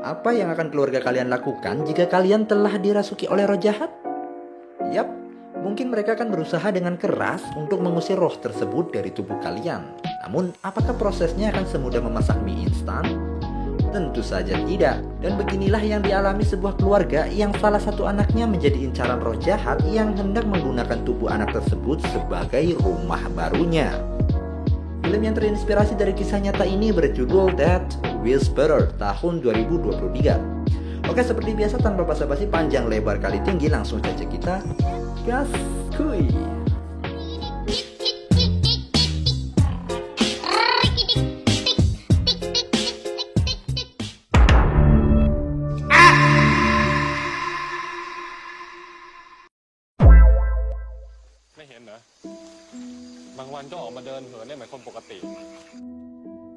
Apa yang akan keluarga kalian lakukan jika kalian telah dirasuki oleh roh jahat? Yap, mungkin mereka akan berusaha dengan keras untuk mengusir roh tersebut dari tubuh kalian. Namun, apakah prosesnya akan semudah memasak mie instan? Tentu saja tidak. Dan beginilah yang dialami sebuah keluarga yang salah satu anaknya menjadi incaran roh jahat yang hendak menggunakan tubuh anak tersebut sebagai rumah barunya. Film yang terinspirasi dari kisah nyata ini berjudul Death Whisperer tahun 2023. Oke, seperti biasa tanpa basa-basi panjang lebar kali tinggi, langsung saja kita gas kuy.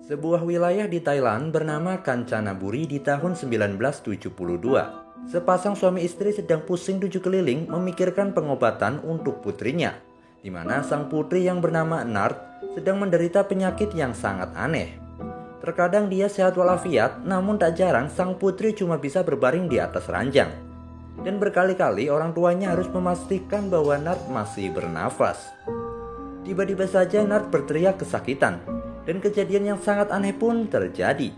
Sebuah wilayah di Thailand bernama Kanchanaburi di tahun 1972. Sepasang suami istri sedang pusing tujuh keliling memikirkan pengobatan untuk putrinya, di mana sang putri yang bernama Nart sedang menderita penyakit yang sangat aneh. Terkadang dia sehat walafiat, namun tak jarang sang putri cuma bisa berbaring di atas ranjang. Dan berkali-kali orang tuanya harus memastikan bahwa Nart masih bernafas. Tiba-tiba saja Nart berteriak kesakitan, dan kejadian yang sangat aneh pun terjadi,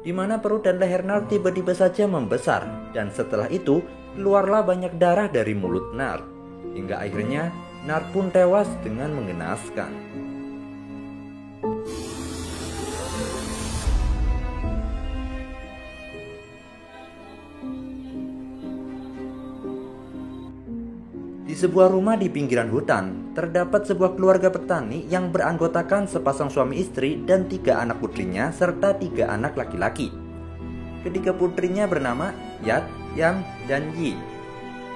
di mana perut dan leher Nart tiba-tiba saja membesar, dan setelah itu keluarlah banyak darah dari mulut Nart, hingga akhirnya Nart pun tewas dengan mengenaskan. Di sebuah rumah di pinggiran hutan, terdapat sebuah keluarga petani yang beranggotakan sepasang suami istri dan 3 anak putrinya serta 3 anak laki-laki. Ketiga putrinya bernama Yat, Yam, dan Yi.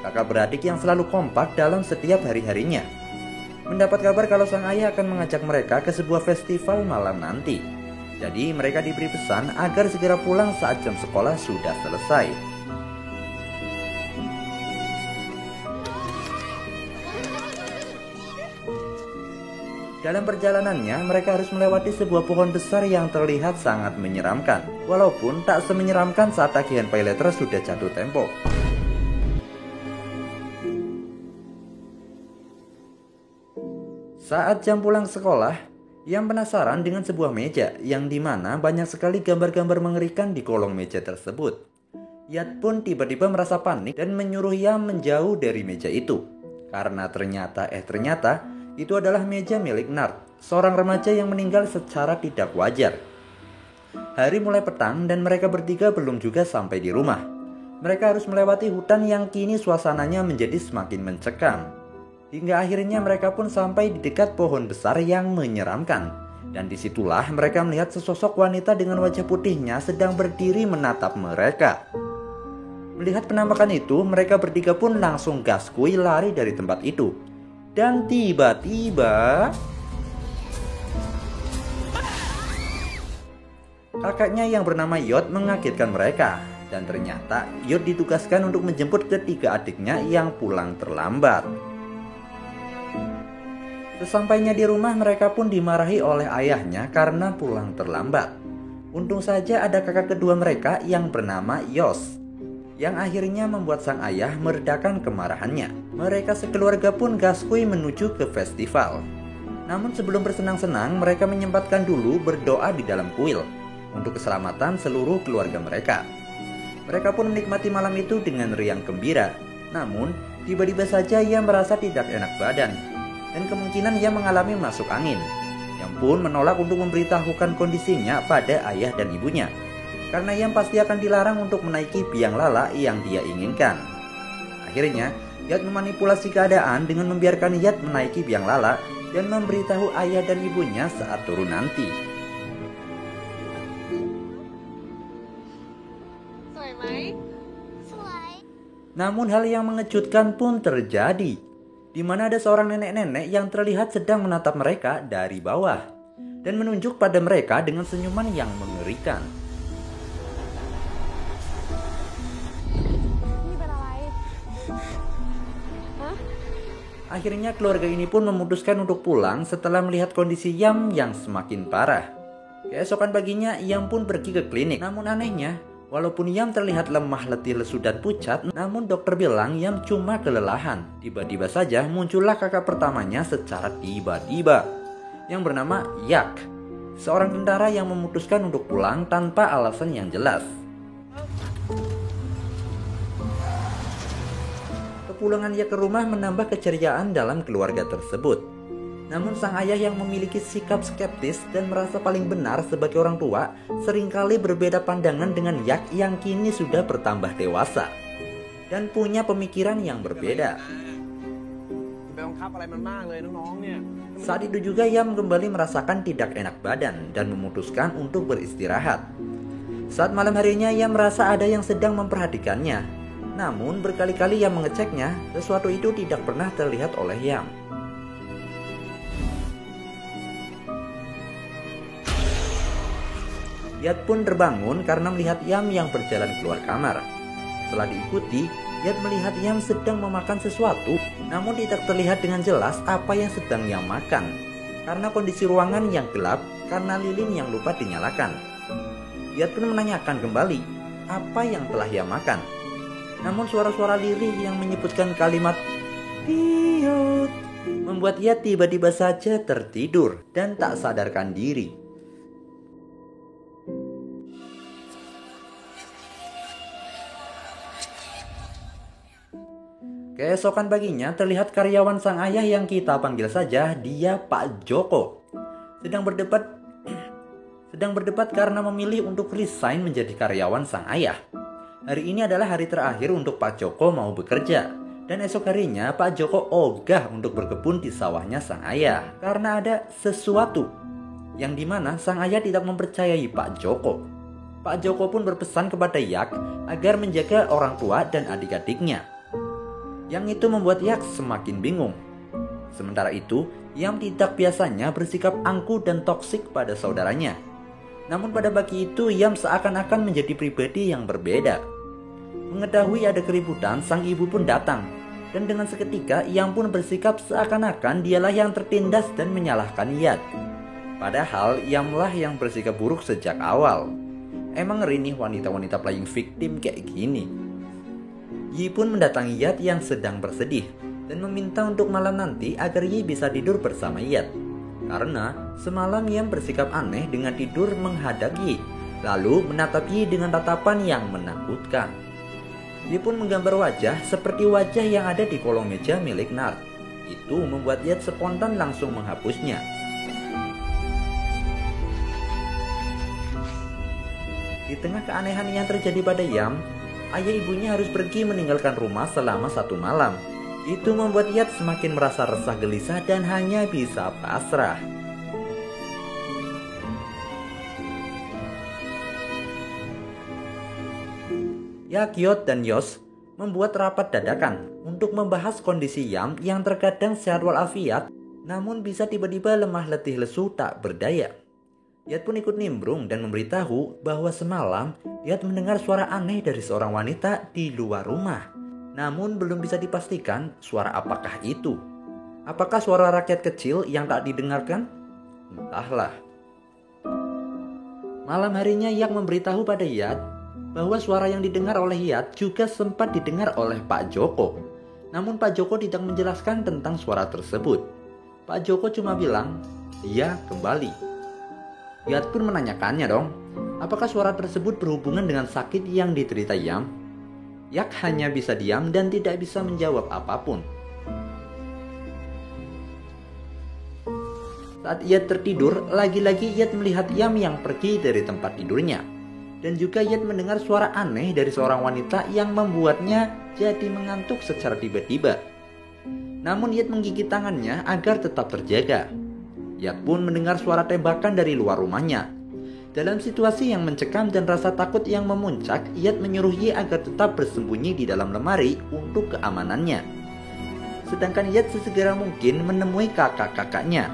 Kakak beradik yang selalu kompak dalam setiap hari-harinya. Mendapat kabar kalau sang ayah akan mengajak mereka ke sebuah festival malam nanti. Jadi mereka diberi pesan agar segera pulang saat jam sekolah sudah selesai. Dalam perjalanannya, mereka harus melewati sebuah pohon besar yang terlihat sangat menyeramkan. Walaupun tak semenyeramkan saat tagihan pay letter sudah jatuh tempo. Saat jam pulang sekolah, Yam penasaran dengan sebuah meja yang dimana banyak sekali gambar-gambar mengerikan di kolong meja tersebut. Yat pun tiba-tiba merasa panik dan menyuruh Yam menjauh dari meja itu. Karena ternyata itu adalah meja milik Nart, seorang remaja yang meninggal secara tidak wajar. Hari mulai petang dan mereka bertiga belum juga sampai di rumah. Mereka harus melewati hutan yang kini suasananya menjadi semakin mencekam. Hingga akhirnya mereka pun sampai di dekat pohon besar yang menyeramkan. Dan disitulah mereka melihat sesosok wanita dengan wajah putihnya sedang berdiri menatap mereka. Melihat penampakan itu, mereka bertiga pun langsung gaskui lari dari tempat itu. Dan tiba-tiba kakaknya yang bernama Yot mengagetkan mereka. Dan ternyata Yot ditugaskan untuk menjemput ketiga adiknya yang pulang terlambat. Sesampainya di rumah, mereka pun dimarahi oleh ayahnya karena pulang terlambat. Untung saja ada kakak kedua mereka yang bernama Yos, yang akhirnya membuat sang ayah meredakan kemarahannya. Mereka sekeluarga pun gaskui menuju ke festival. Namun sebelum bersenang-senang, mereka menyempatkan dulu berdoa di dalam kuil untuk keselamatan seluruh keluarga mereka. Mereka pun menikmati malam itu dengan riang gembira. Namun tiba-tiba saja ia merasa tidak enak badan, dan kemungkinan ia mengalami masuk angin. Yang pun menolak untuk memberitahukan kondisinya pada ayah dan ibunya, karena Yam pasti akan dilarang untuk menaiki biang lala yang dia inginkan. Akhirnya, Yat memanipulasi keadaan dengan membiarkan Yat menaiki biang lala dan memberitahu ayah dan ibunya saat turun nanti. Namun hal yang mengejutkan pun terjadi, di mana ada seorang nenek-nenek yang terlihat sedang menatap mereka dari bawah dan menunjuk pada mereka dengan senyuman yang mengerikan. Akhirnya keluarga ini pun memutuskan untuk pulang setelah melihat kondisi Yam yang semakin parah. Keesokan paginya Yam pun pergi ke klinik. Namun anehnya, Walaupun Yam terlihat lemah, letih, lesu, dan pucat, namun dokter bilang Yam cuma kelelahan. Tiba-tiba saja muncullah kakak pertamanya secara tiba-tiba, yang bernama Yak, seorang tentara yang memutuskan untuk pulang tanpa alasan yang jelas. Kepulangan Yak ke rumah menambah keceriaan dalam keluarga tersebut. Namun sang ayah yang memiliki sikap skeptis dan merasa paling benar sebagai orang tua seringkali berbeda pandangan dengan Yak yang kini sudah bertambah dewasa dan punya pemikiran yang berbeda. Saat itu juga Yam kembali merasakan tidak enak badan dan memutuskan untuk beristirahat. Saat malam harinya Yam merasa ada yang sedang memperhatikannya. Namun berkali-kali Yam mengeceknya, sesuatu itu tidak pernah terlihat oleh Yam. Yat pun terbangun karena melihat Yam yang berjalan keluar kamar. Setelah diikuti, Yat melihat Yam sedang memakan sesuatu, namun tidak terlihat dengan jelas apa yang sedang Yam makan karena kondisi ruangan yang gelap karena lilin yang lupa dinyalakan. Yat pun menanyakan kembali apa yang telah Yam makan. Namun suara-suara lirih yang menyebutkan kalimat "Piot" membuat Yat tiba-tiba saja tertidur dan tak sadarkan diri. Keesokan paginya terlihat karyawan sang ayah yang kita panggil saja dia Pak Joko sedang berdebat karena memilih untuk resign menjadi karyawan sang ayah. Hari ini adalah hari terakhir untuk Pak Joko mau bekerja, dan esok harinya Pak Joko ogah untuk berkebun di sawahnya sang ayah karena ada sesuatu yang dimana sang ayah tidak mempercayai Pak Joko. Pak Joko pun berpesan kepada Yak agar menjaga orang tua dan adik-adiknya. Yang itu membuat Yak semakin bingung. Sementara itu, Yam tidak biasanya bersikap angkuh dan toksik pada saudaranya. Namun pada pagi itu, Yam seakan-akan menjadi pribadi yang berbeda. Mengetahui ada keributan, sang ibu pun datang. Dan dengan seketika, Yam pun bersikap seakan-akan dialah yang tertindas dan menyalahkan Yat. Padahal, Yamlah yang bersikap buruk sejak awal. Emang ngeri nih wanita-wanita playing victim kayak gini. Yi pun mendatangi Yat yang sedang bersedih dan meminta untuk malam nanti agar Yi bisa tidur bersama Yat. Karena semalam Yam bersikap aneh dengan tidur menghadap Yi, lalu menatap Yi dengan tatapan yang menakutkan. Yi pun menggambar wajah seperti wajah yang ada di kolong meja milik Nart. Itu membuat Yat spontan langsung menghapusnya. Di tengah keanehan yang terjadi pada Yam, ayah ibunya harus pergi meninggalkan rumah selama 1 malam. Itu membuat Yat semakin merasa resah gelisah dan hanya bisa pasrah. Yak, Yot, dan Yos membuat rapat dadakan untuk membahas kondisi Yam yang terkadang sehat walafiat, namun bisa tiba-tiba lemah letih lesu tak berdaya. Yat pun ikut nimbrung dan memberitahu bahwa semalam Yat mendengar suara aneh dari seorang wanita di luar rumah. Namun belum bisa dipastikan suara apakah itu. Apakah suara rakyat kecil yang tak didengarkan? Entahlah. Malam harinya Yak memberitahu pada Yat bahwa suara yang didengar oleh Yat juga sempat didengar oleh Pak Joko. Namun Pak Joko tidak menjelaskan tentang suara tersebut. Pak Joko cuma bilang, dia kembali. Yat pun menanyakannya dong, apakah suara tersebut berhubungan dengan sakit yang diderita Yam? Yak hanya bisa diam dan tidak bisa menjawab apapun. Saat Yat tertidur, lagi-lagi Yat melihat Yam yang pergi dari tempat tidurnya. Dan juga Yat mendengar suara aneh dari seorang wanita yang membuatnya jadi mengantuk secara tiba-tiba. Namun Yat menggigit tangannya agar tetap terjaga. Yat pun mendengar suara tembakan dari luar rumahnya. Dalam situasi yang mencekam dan rasa takut yang memuncak, Yat menyuruh Yi agar tetap bersembunyi di dalam lemari untuk keamanannya. Sedangkan Yat sesegera mungkin menemui kakak-kakaknya.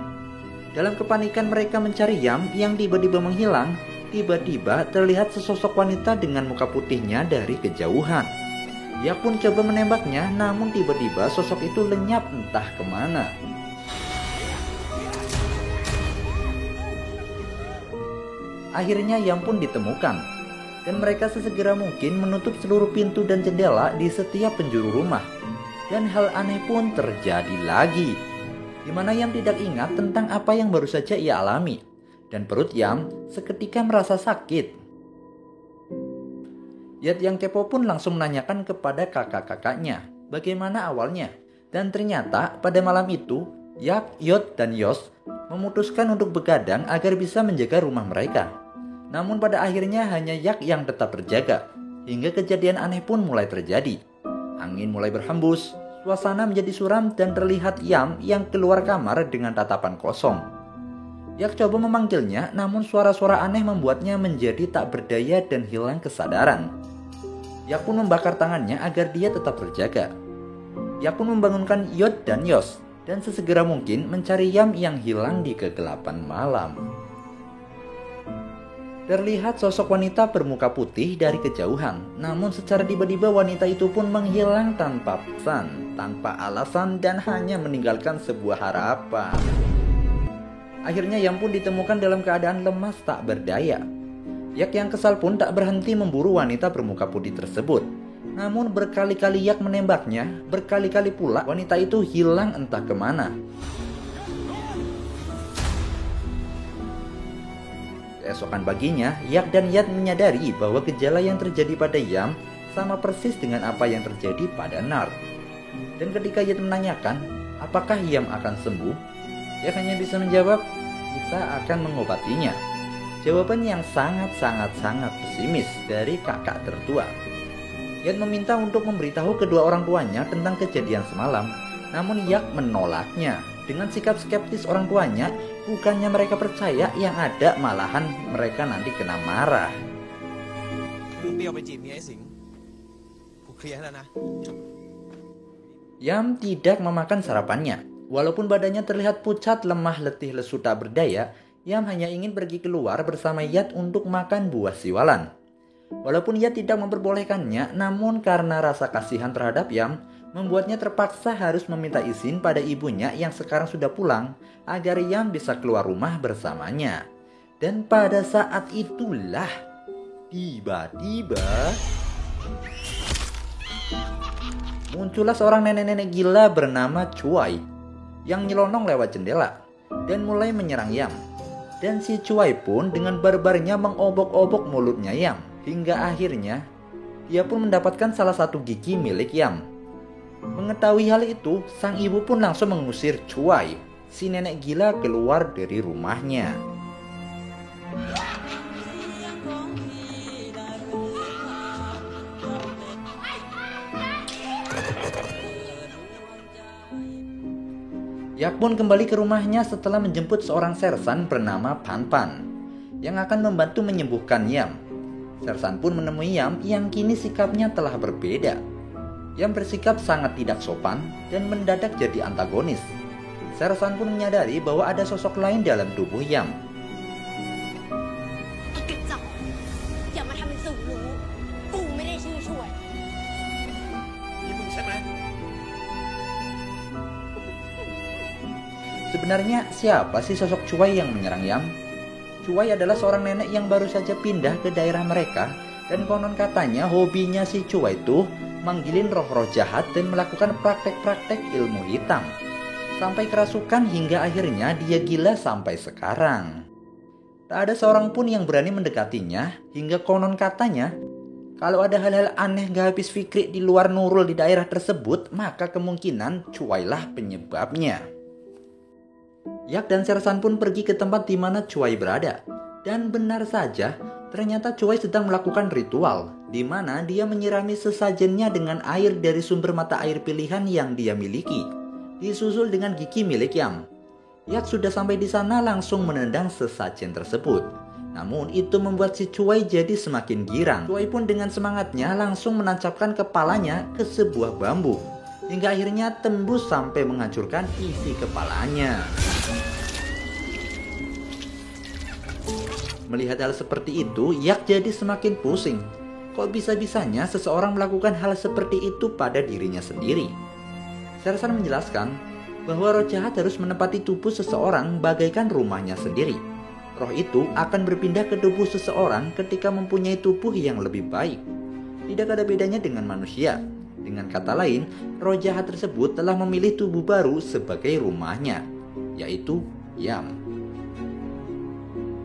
Dalam kepanikan mereka mencari Yam yang tiba-tiba menghilang, tiba-tiba terlihat sesosok wanita dengan muka putihnya dari kejauhan. Yat pun coba menembaknya, namun tiba-tiba sosok itu lenyap entah kemana. Akhirnya Yam pun ditemukan. dan mereka sesegera mungkin menutup seluruh pintu dan jendela di setiap penjuru rumah. Dan hal aneh pun terjadi lagi, di mana Yam tidak ingat tentang apa yang baru saja ia alami, dan perut Yam seketika merasa sakit. Yat yang kepo pun langsung menanyakan kepada kakak-kakaknya bagaimana awalnya, dan ternyata pada malam itu Yak, Yot, dan Yos memutuskan untuk begadang agar bisa menjaga rumah mereka. Namun pada akhirnya hanya Yak yang tetap terjaga, hingga kejadian aneh pun mulai terjadi. Angin mulai berhembus, suasana menjadi suram dan terlihat Yam yang keluar kamar dengan tatapan kosong. Yak coba memanggilnya, namun suara-suara aneh membuatnya menjadi tak berdaya dan hilang kesadaran. Yak pun membakar tangannya agar dia tetap terjaga. Yak pun membangunkan Yot dan Yos, dan sesegera mungkin mencari Yam yang hilang di kegelapan malam. Terlihat sosok wanita bermuka putih dari kejauhan, namun secara tiba-tiba wanita itu pun menghilang tanpa pesan, tanpa alasan, dan hanya meninggalkan sebuah harapan. Akhirnya Yam pun ditemukan dalam keadaan lemas tak berdaya. Yak yang kesal pun tak berhenti memburu wanita bermuka putih tersebut. Namun berkali-kali Yak menembaknya, berkali-kali pula wanita itu hilang entah kemana. Keesokan paginya, Yak dan Yat menyadari bahwa gejala yang terjadi pada Yam sama persis dengan apa yang terjadi pada Nar. Dan ketika Yat menanyakan apakah Yam akan sembuh, Yak hanya bisa menjawab, kita akan mengobatinya. Jawaban yang sangat pesimis dari kakak tertua. Yat meminta untuk memberitahu kedua orang tuanya tentang kejadian semalam, namun Yak menolaknya. Dengan sikap skeptis orang tuanya, bukannya mereka percaya, yang ada malahan mereka nanti kena marah. Yam tidak memakan sarapannya. Walaupun badannya terlihat pucat, lemah, letih, lesu, tak berdaya, Yam hanya ingin pergi keluar bersama Yat untuk makan buah siwalan. Walaupun Yat tidak memperbolehkannya, namun karena rasa kasihan terhadap Yam, membuatnya terpaksa harus meminta izin pada ibunya yang sekarang sudah pulang agar Yam bisa keluar rumah bersamanya. Dan pada saat itulah tiba-tiba muncullah seorang nenek-nenek gila bernama Cuai yang nyelonong lewat jendela dan mulai menyerang Yam. Dan si Cuai pun dengan barbarnya mengobok-obok mulutnya Yam, hingga akhirnya dia pun mendapatkan salah satu gigi milik Yam. Mengetahui hal itu, sang ibu pun langsung mengusir Cuai, si nenek gila, keluar dari rumahnya. Yak pun kembali ke rumahnya setelah menjemput seorang sersan bernama Pan Pan yang akan membantu menyembuhkan Yam. Sersan pun menemui Yam yang kini sikapnya telah berbeda. Yam bersikap sangat tidak sopan dan mendadak jadi antagonis. Sersan pun menyadari bahwa ada sosok lain dalam tubuh Yam. Sebenarnya siapa sih sosok Cuai yang menyerang Yam? Cuai adalah seorang nenek yang baru saja pindah ke daerah mereka, dan konon katanya hobinya si Cuai itu manggilin roh-roh jahat dan melakukan praktek-praktek ilmu hitam. Sampai kerasukan hingga akhirnya dia gila sampai sekarang. Tak ada seorang pun yang berani mendekatinya, hingga konon katanya kalau ada hal-hal aneh gak habis fikri di luar Nurul di daerah tersebut, maka kemungkinan Cuailah penyebabnya. Yak dan Sersan pun pergi ke tempat di mana Cuai berada. Dan benar saja, ternyata Cuai sedang melakukan ritual, di mana dia menyirami sesajennya dengan air dari sumber mata air pilihan yang dia miliki, disusul dengan gigi milik Yam. Yak sudah sampai di sana langsung menendang sesajen tersebut. Namun itu membuat si Cuai jadi semakin girang. Cuai pun dengan semangatnya langsung menancapkan kepalanya ke sebuah bambu, hingga akhirnya tembus sampai menghancurkan isi kepalanya. Melihat hal seperti itu, Yak jadi semakin pusing. Kok bisa-bisanya seseorang melakukan hal seperti itu pada dirinya sendiri? Sersan menjelaskan bahwa roh jahat harus menempati tubuh seseorang bagaikan rumahnya sendiri. Roh itu akan berpindah ke tubuh seseorang ketika mempunyai tubuh yang lebih baik. Tidak ada bedanya dengan manusia. Dengan kata lain, roh jahat tersebut telah memilih tubuh baru sebagai rumahnya, yaitu Yam.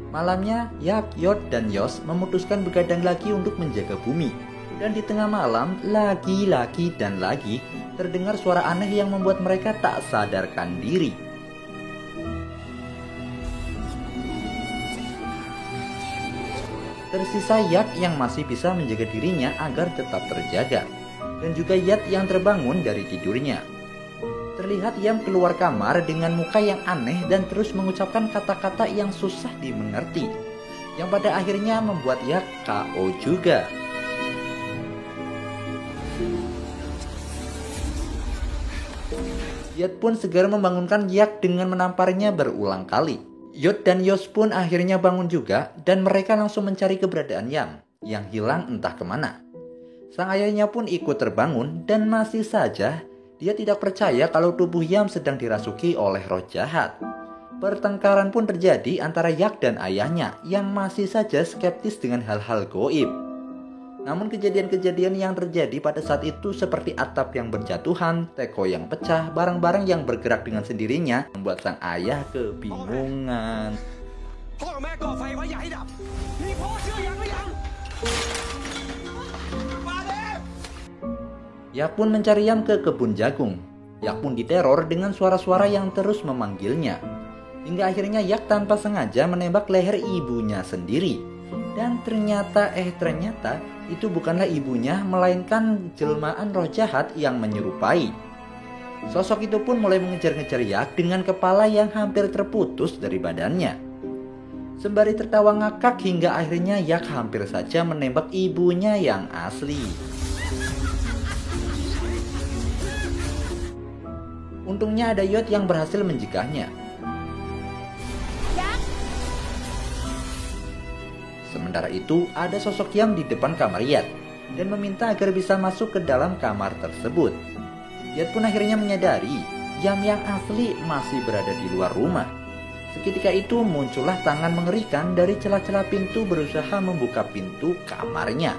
Malamnya, Yak, Yod, dan Yos memutuskan begadang lagi untuk menjaga bumi. Dan di tengah malam, lagi terdengar suara aneh yang membuat mereka tak sadarkan diri. Tersisa Yak yang masih bisa menjaga dirinya agar tetap terjaga, dan juga Yat yang terbangun dari tidurnya. Terlihat Yam keluar kamar dengan muka yang aneh dan terus mengucapkan kata-kata yang susah dimengerti, yang pada akhirnya membuat Yak KO juga. Yat pun segera membangunkan Yak dengan menamparnya berulang kali. Yod dan Yos pun akhirnya bangun juga dan mereka langsung mencari keberadaan Yam yang hilang entah kemana. Sang ayahnya pun ikut terbangun dan masih saja dia tidak percaya kalau tubuh Yam sedang dirasuki oleh roh jahat. Pertengkaran pun terjadi antara Yak dan ayahnya yang masih saja skeptis dengan hal-hal goib. Namun kejadian-kejadian yang terjadi pada saat itu seperti atap yang berjatuhan, teko yang pecah, barang-barang yang bergerak dengan sendirinya membuat sang ayah kebingungan. Yak pun mencari Yam ke kebun jagung. Yak pun diteror dengan suara-suara yang terus memanggilnya. Hingga akhirnya Yak tanpa sengaja menembak leher ibunya sendiri. Dan ternyata itu bukanlah ibunya, melainkan jelmaan roh jahat yang menyerupai. Sosok itu pun mulai mengejar-ngejar Yak dengan kepala yang hampir terputus dari badannya. Sembari tertawa ngakak hingga akhirnya Yak hampir saja menembak ibunya yang asli. Untungnya ada Yod yang berhasil mencegahnya. Sementara itu, ada sosok Yam di depan kamar Yat dan meminta agar bisa masuk ke dalam kamar tersebut. Yat pun akhirnya menyadari Yam yang asli masih berada di luar rumah. Seketika itu muncullah tangan mengerikan dari celah-celah pintu berusaha membuka pintu kamarnya.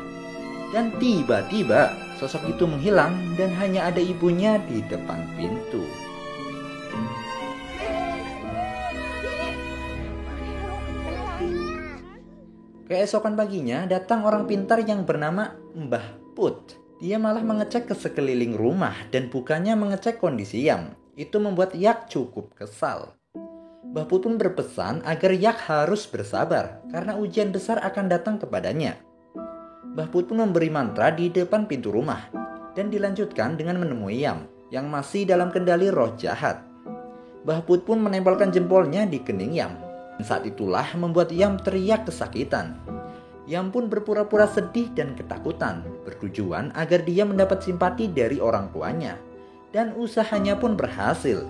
Dan tiba-tiba sosok itu menghilang dan hanya ada ibunya di depan pintu. Keesokan paginya datang orang pintar yang bernama Mbah Put. Dia malah mengecek ke sekeliling rumah dan bukannya mengecek kondisi Yam. Itu membuat Yak cukup kesal. Mbah Put pun berpesan agar Yak harus bersabar karena ujian besar akan datang kepadanya. Mbah Put pun memberi mantra di depan pintu rumah dan dilanjutkan dengan menemui Yam yang masih dalam kendali roh jahat. Mbah Put pun menempelkan jempolnya di kening Yam. Saat itulah membuat Yam teriak kesakitan. Yam pun berpura-pura sedih dan ketakutan, bertujuan agar dia mendapat simpati dari orang tuanya. Dan usahanya pun berhasil.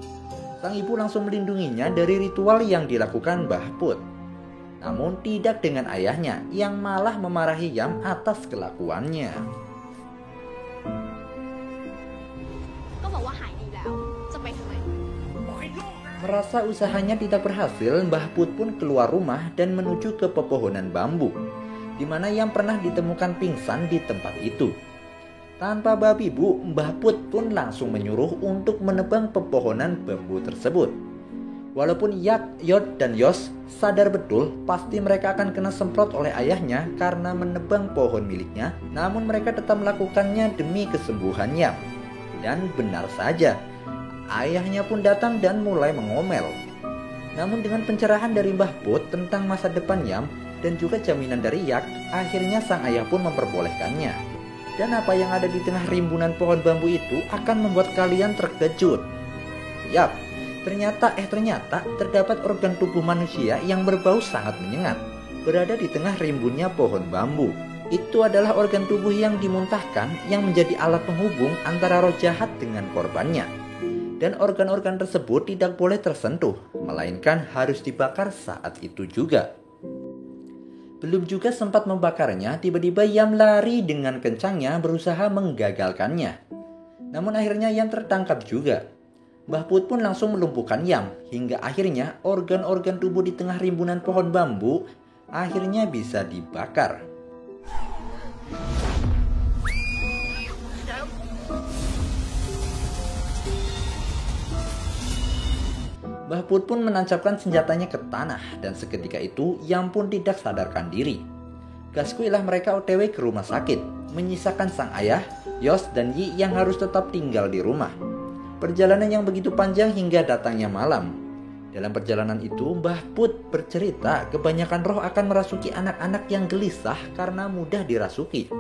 Sang ibu langsung melindunginya dari ritual yang dilakukan Mbah Put. Namun tidak dengan ayahnya yang malah memarahi Yam atas kelakuannya. Merasa usahanya tidak berhasil, Mbah Put pun keluar rumah dan menuju ke pepohonan bambu, di mana Yam pernah ditemukan pingsan di tempat itu. Tanpa babi bu, Mbah Put pun langsung menyuruh untuk menebang pepohonan bambu tersebut. Walaupun Yak, Yod, dan Yos sadar betul pasti mereka akan kena semprot oleh ayahnya karena menebang pohon miliknya, namun mereka tetap melakukannya demi kesembuhan Yam. Dan benar saja, ayahnya pun datang dan mulai mengomel. Namun dengan pencerahan dari Mbah Put tentang masa depan Yam dan juga jaminan dari Yak, akhirnya sang ayah pun memperbolehkannya. Dan apa yang ada di tengah rimbunan pohon bambu itu akan membuat kalian terkejut. Yap, ternyata terdapat organ tubuh manusia yang berbau sangat menyengat berada di tengah rimbunnya pohon bambu. Itu adalah organ tubuh yang dimuntahkan yang menjadi alat penghubung antara roh jahat dengan korbannya. Dan organ-organ tersebut tidak boleh tersentuh, melainkan harus dibakar saat itu juga. Belum juga sempat membakarnya, tiba-tiba Yam lari dengan kencangnya berusaha menggagalkannya. Namun akhirnya Yam tertangkap juga. Mbah Put pun langsung melumpuhkan Yam, hingga akhirnya organ-organ tubuh di tengah rimbunan pohon bambu akhirnya bisa dibakar. Mbah Put pun menancapkan senjatanya ke tanah dan seketika itu Yam pun tidak sadarkan diri. Gaskuilah mereka OTW ke rumah sakit, menyisakan sang ayah, Yos dan Yi yang harus tetap tinggal di rumah. Perjalanan yang begitu panjang hingga datangnya malam. Dalam perjalanan itu Mbah Put bercerita kebanyakan roh akan merasuki anak-anak yang gelisah karena mudah dirasuki.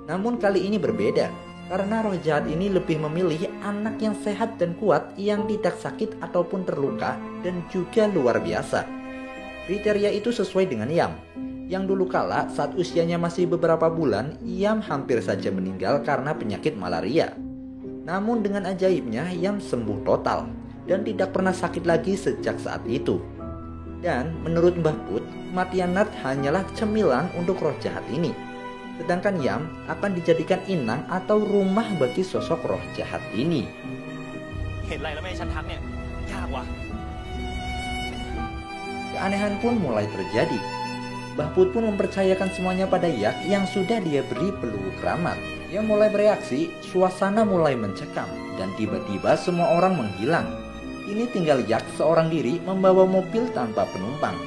Namun kali ini berbeda, karena roh jahat ini lebih memilih anak yang sehat dan kuat yang tidak sakit ataupun terluka dan juga luar biasa. Kriteria itu sesuai dengan Yam, yang dulu kala saat usianya masih beberapa bulan, Yam hampir saja meninggal karena penyakit malaria. Namun dengan ajaibnya Yam sembuh total dan tidak pernah sakit lagi sejak saat itu. Dan menurut Mbah Put, kematian Nat hanyalah cemilan untuk roh jahat ini. Sedangkan Yam akan dijadikan inang atau rumah bagi sosok roh jahat ini. Keanehan pun mulai terjadi. Mbah Put pun mempercayakan semuanya pada Yak yang sudah dia beri peluru keramat. Ia mulai bereaksi, suasana mulai mencekam, dan tiba-tiba semua orang menghilang. Ini tinggal Yak seorang diri membawa mobil tanpa penumpang.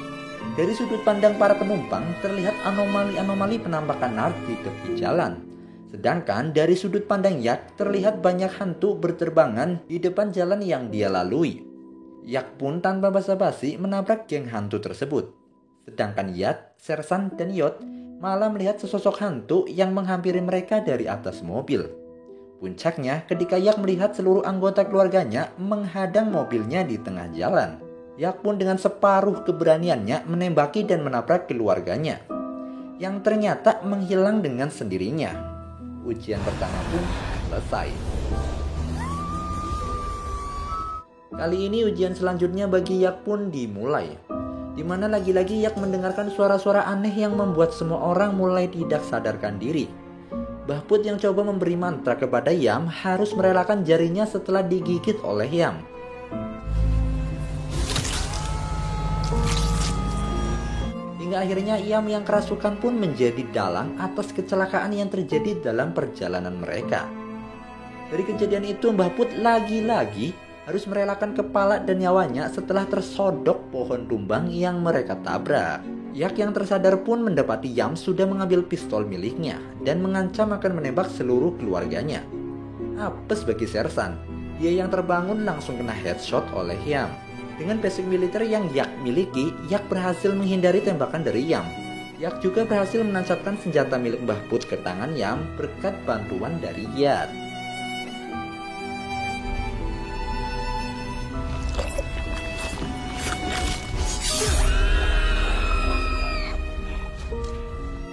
Dari sudut pandang para penumpang terlihat anomali-anomali penampakan Nart di tepi jalan. Sedangkan dari sudut pandang Yak terlihat banyak hantu berterbangan di depan jalan yang dia lalui. Yak pun tanpa basa-basi menabrak geng hantu tersebut. Sedangkan Yat, Sersan, dan Yot malah melihat sesosok hantu yang menghampiri mereka dari atas mobil. Puncaknya ketika Yak melihat seluruh anggota keluarganya menghadang mobilnya di tengah jalan. Yak pun dengan separuh keberaniannya menembaki dan menabrak keluarganya, yang ternyata menghilang dengan sendirinya. Ujian pertama pun selesai. Kali ini ujian selanjutnya bagi Yak pun dimulai, di mana lagi-lagi Yak mendengarkan suara-suara aneh yang membuat semua orang mulai tidak sadarkan diri. Mbah Put yang coba memberi mantra kepada Yam harus merelakan jarinya setelah digigit oleh Yam. Hingga akhirnya Yam yang kerasukan pun menjadi dalang atas kecelakaan yang terjadi dalam perjalanan mereka. Dari kejadian itu Mbah Put lagi-lagi harus merelakan kepala dan nyawanya setelah tersodok pohon tumbang yang mereka tabrak. Yak yang tersadar pun mendapati Yam sudah mengambil pistol miliknya dan mengancam akan menembak seluruh keluarganya. Apes bagi Sersan, dia yang terbangun langsung kena headshot oleh Yam. Dengan basic militer yang Yak miliki, Yak berhasil menghindari tembakan dari Yam. Yak juga berhasil menancapkan senjata milik Mbah Put ke tangan Yam berkat bantuan dari Yat.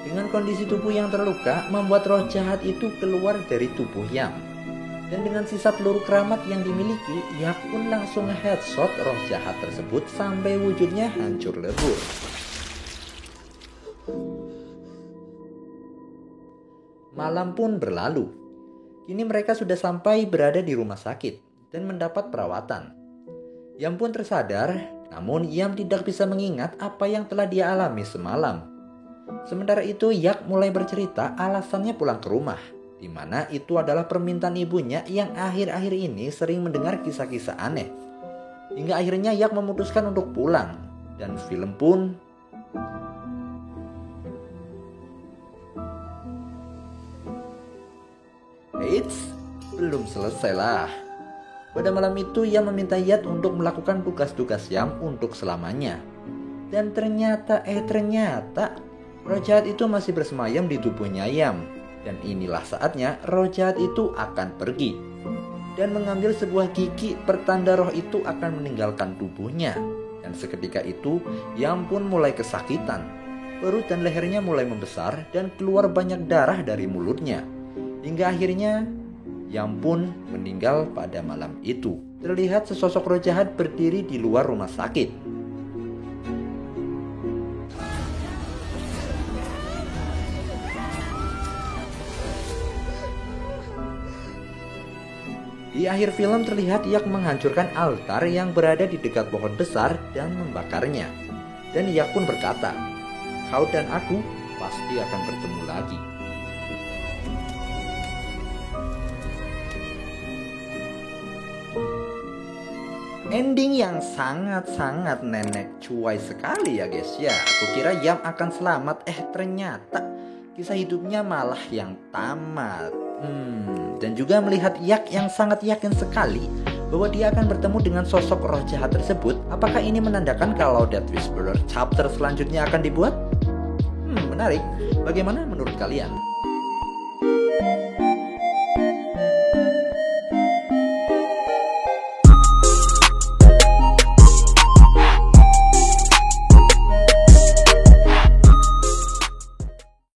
Dengan kondisi tubuh yang terluka, membuat roh jahat itu keluar dari tubuh Yam. Dan dengan sisa peluru keramat yang dimiliki, Yak pun langsung headshot roh jahat tersebut sampai wujudnya hancur lebur. Malam pun berlalu. Kini mereka sudah sampai berada di rumah sakit dan mendapat perawatan. Yam pun tersadar, namun Yam tidak bisa mengingat apa yang telah dia alami semalam. Sementara itu Yak mulai bercerita alasannya pulang ke rumah, di mana itu adalah permintaan ibunya yang akhir-akhir ini sering mendengar kisah-kisah aneh. Hingga akhirnya Yak memutuskan untuk pulang, dan film pun Eits, belum selesai lah. Pada malam itu ia meminta Yat untuk melakukan tugas-tugas Yam untuk selamanya. Dan ternyata roh jahat itu masih bersemayam di tubuhnya Yam. Dan inilah saatnya roh jahat itu akan pergi dan mengambil sebuah gigi pertanda roh itu akan meninggalkan tubuhnya. Dan seketika itu Yam pun mulai kesakitan. Perut dan lehernya mulai membesar dan keluar banyak darah dari mulutnya. Hingga akhirnya Yam pun meninggal pada malam itu. Terlihat sesosok roh jahat berdiri di luar rumah sakit. Di akhir film terlihat Yak menghancurkan altar yang berada di dekat pohon besar dan membakarnya. Dan Yak pun berkata, "Kau dan aku pasti akan bertemu lagi." Ending yang sangat-sangat nenek cuai sekali ya guys ya. Aku kira Yam akan selamat, ternyata kisah hidupnya malah yang tamat. Dan juga melihat Yak yang sangat yakin sekali bahwa dia akan bertemu dengan sosok roh jahat tersebut. Apakah ini menandakan kalau Death Whisperer chapter selanjutnya akan dibuat? Menarik. Bagaimana menurut kalian?